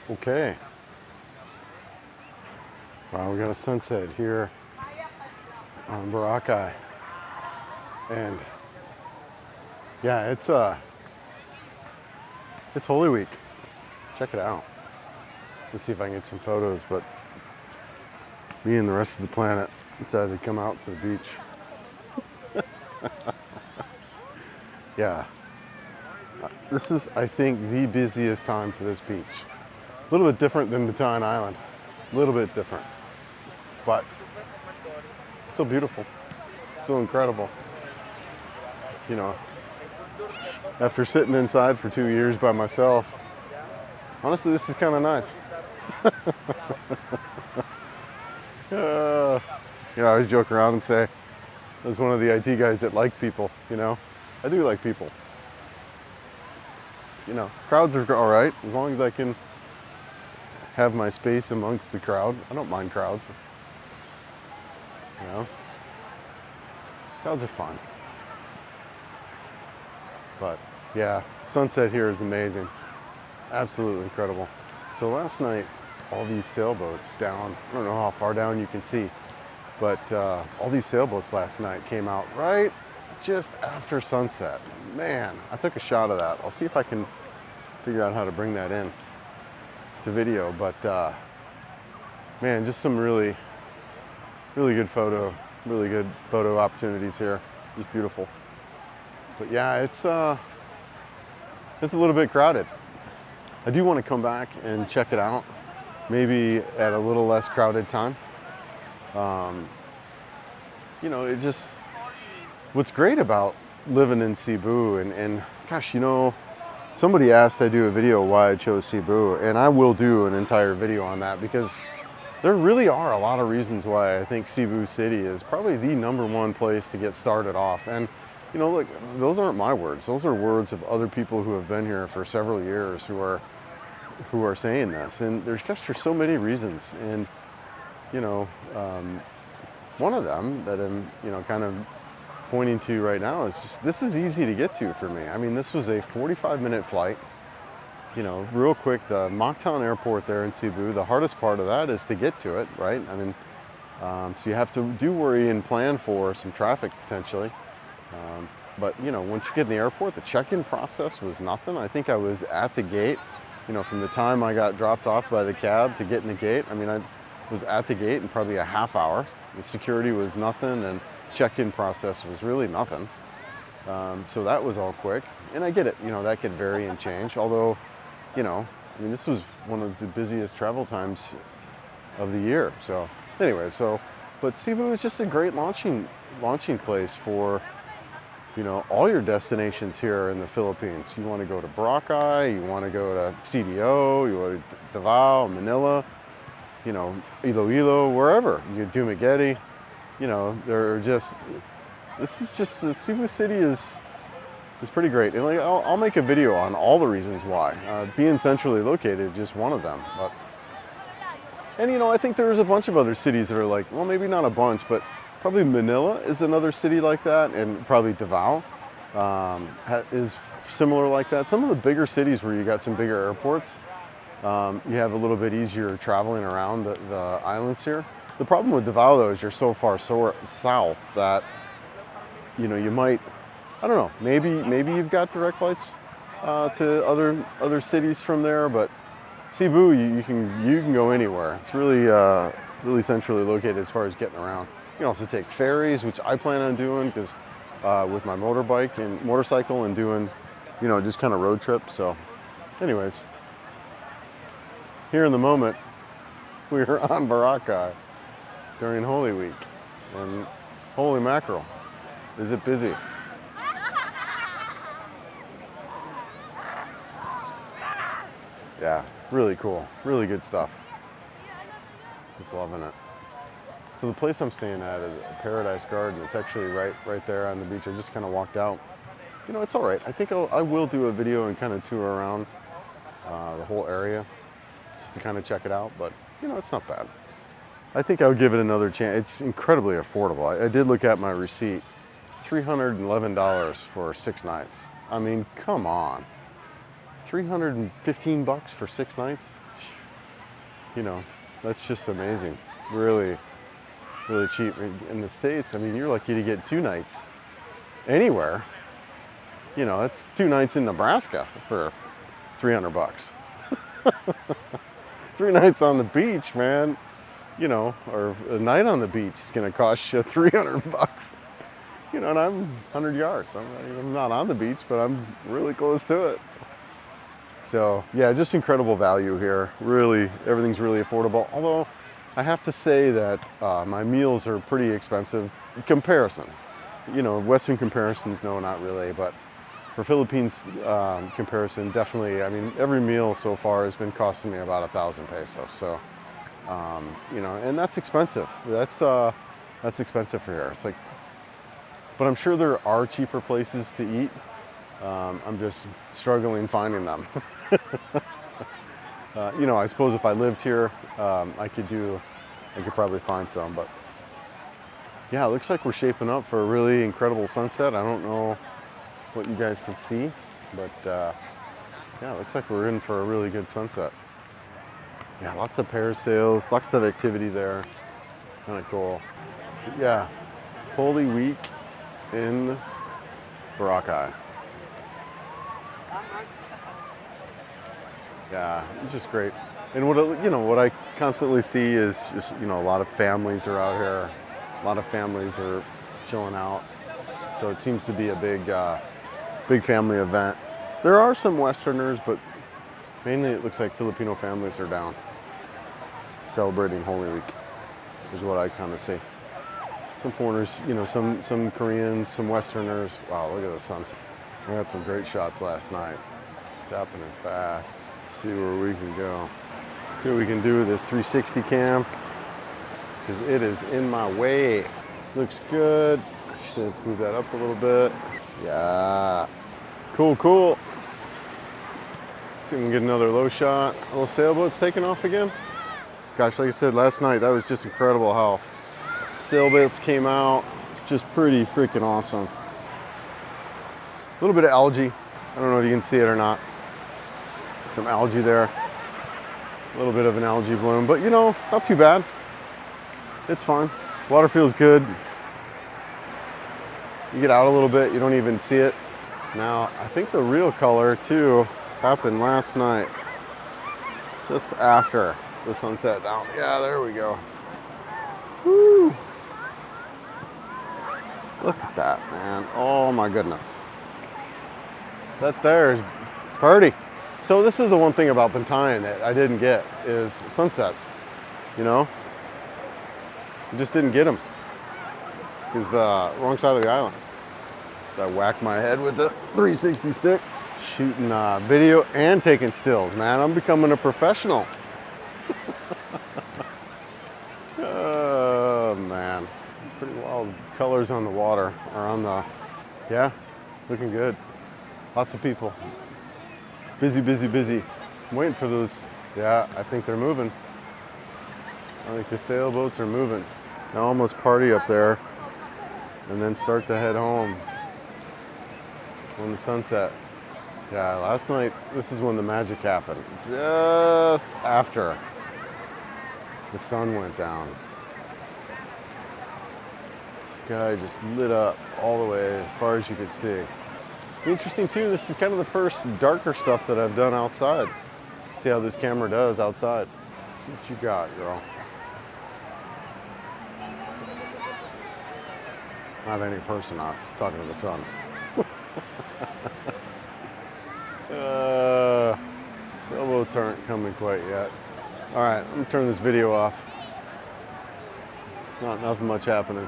Okay. Wow, we got a sunset here on Boracay. And yeah, it's Holy Week. Check it out. Let's see if I can get some photos, but me and the rest of the planet decided to come out to the beach. Yeah. This is, I think, the busiest time for this beach. A little bit different than Bataan Island. A little bit different. But still beautiful. Still incredible. You know, after sitting inside for 2 years by myself, honestly, this is kind of nice. I always joke around and say I was one of the IT guys that like people, I do like people. Crowds are all right as long as I can have my space amongst the crowd. I don't mind crowds. Crowds are fun. But yeah, sunset here is amazing. Absolutely incredible. So last night, all these sailboats down, I don't know how far down you can see, but all these sailboats last night came out right just after sunset. Man, I took a shot of that. I'll see if I can figure out how to bring that in to video, but man, just some really good photo opportunities here. Just beautiful. But yeah, it's a little bit crowded. I do want to come back and check it out, maybe at a little less crowded time. What's great about living in Cebu, and gosh, somebody asked I do a video why I chose Cebu, and I will do an entire video on that, because there really are a lot of reasons why I think Cebu City is probably the #1 place to get started off. And look, those aren't my words. Those are words of other people who have been here for several years who are saying this. And there's so many reasons. And one of them that I'm kind of pointing to right now is just, this is easy to get to for me. I mean, this was a 45-minute flight. Real quick, the Mactan Airport there in Cebu, the hardest part of that is to get to it, right? I mean, so you have to worry and plan for some traffic potentially. But once you get in the airport, the check-in process was nothing. I think I was at the gate, from the time I got dropped off by the cab to get in the gate. I mean, I was at the gate in probably a half hour. The security was nothing, and check-in process was really nothing. So that was all quick. And I get it, that could vary and change. Although, this was one of the busiest travel times of the year. So anyway, but Cebu is just a great launching place for, all your destinations here in the Philippines. You want to go to Boracay, you want to go to CDO, you want to Davao, Manila, Iloilo, wherever. You do Dumaguete, Cebu City is pretty great. And I'll make a video on all the reasons why. Being centrally located is just one of them. And I think there's a bunch of other cities that are like, well, maybe not a bunch, but probably Manila is another city like that, and probably Davao is similar like that. Some of the bigger cities where you got some bigger airports, you have a little bit easier traveling around the islands here. The problem with Davao, though, is you're so far south that, you might, I don't know, maybe you've got direct flights to other cities from there, but Cebu, you can go anywhere. It's really centrally located as far as getting around. You can also take ferries, which I plan on doing, because with my motorbike and motorcycle, and doing, just kind of road trips. So anyways, here in the moment, we're on Boracay during Holy Week, and holy mackerel, is it busy. Yeah, really cool, really good stuff. Just loving it. So the place I'm staying at is a Paradise Garden. It's actually right there on the beach. I just kind of walked out. It's all right. I think I will do a video and kind of tour around the whole area just to kind of check it out. But it's not bad. I think I would give it another chance. It's incredibly affordable. I did look at my receipt. $311 for 6 nights. I mean, come on. $315 for 6 nights? You know, that's just amazing. Really, really cheap. In the States, I mean, you're lucky to get 2 nights anywhere. You know, that's 2 nights in Nebraska for $300. 3 nights on the beach, man. You know, or a night on the beach is gonna cost you $300. You know, and I'm 100 yards. I'm not on the beach, but I'm really close to it. So yeah, just incredible value here. Really, everything's really affordable. Although I have to say that my meals are pretty expensive in comparison. You know, Western comparisons, no, not really, but for Philippines comparison, definitely. I mean, every meal so far has been costing me about 1,000 pesos. So, you know, and that's expensive. That's expensive for here. It's like, but I'm sure there are cheaper places to eat. I'm just struggling finding them. You know, I suppose if I lived here, I could probably find some, but yeah, it looks like we're shaping up for a really incredible sunset. I don't know what you guys can see, but yeah, it looks like we're in for a really good sunset. Yeah, lots of parasails, lots of activity there. Kind of cool. Yeah, Holy Week in Boracay. Yeah, it's just great. And what I constantly see is just, you know, a lot of families are out here. A lot of families are chilling out. So it seems to be a big family event. There are some Westerners, but mainly it looks like Filipino families are down celebrating Holy Week, is what I kind of see. Some foreigners, you know, some Koreans, some Westerners. Wow, look at the sunset. We had some great shots last night. It's happening fast. Let's see where we can go. See what we can do with this 360 cam, because it is in my way. Looks good. Actually, let's move that up a little bit. Yeah. Cool, cool. See if we can get another low shot. A little sailboat's taking off again. Gosh, like I said last night, that was just incredible how sailboats came out. It's just pretty freaking awesome. A little bit of algae. I don't know if you can see it or not. Some algae there. A little bit of an algae bloom, but you know, not too bad. It's fine. Water feels good. You get out a little bit, you don't even see it. Now, I think the real color too happened last night, just after the sun set down. Yeah, there we go. Woo! Look at that, man. Oh my goodness. That there is pretty. So this is the one thing about Bantayan that I didn't get is sunsets, you know? I just didn't get them. It's the wrong side of the island. So I whacked my head with the 360 stick, shooting video and taking stills, man. I'm becoming a professional. Oh, man. Pretty wild colors on the water, or on the, yeah, looking good. Lots of people. Busy, busy, busy. I'm waiting for those. Yeah, I think they're moving. I think the sailboats are moving. Now almost party up there and then start to head home when the sunset. Yeah, last night, this is when the magic happened. Just after the sun went down. The sky just lit up all the way as far as you could see. Interesting too, this is kind of the first darker stuff that I've done outside. See how this camera does outside. See what you got, girl. Not any person, I'm talking to the sun. Sailboats aren't coming quite yet. All right, I'm gonna turn this video off. Nothing much happening.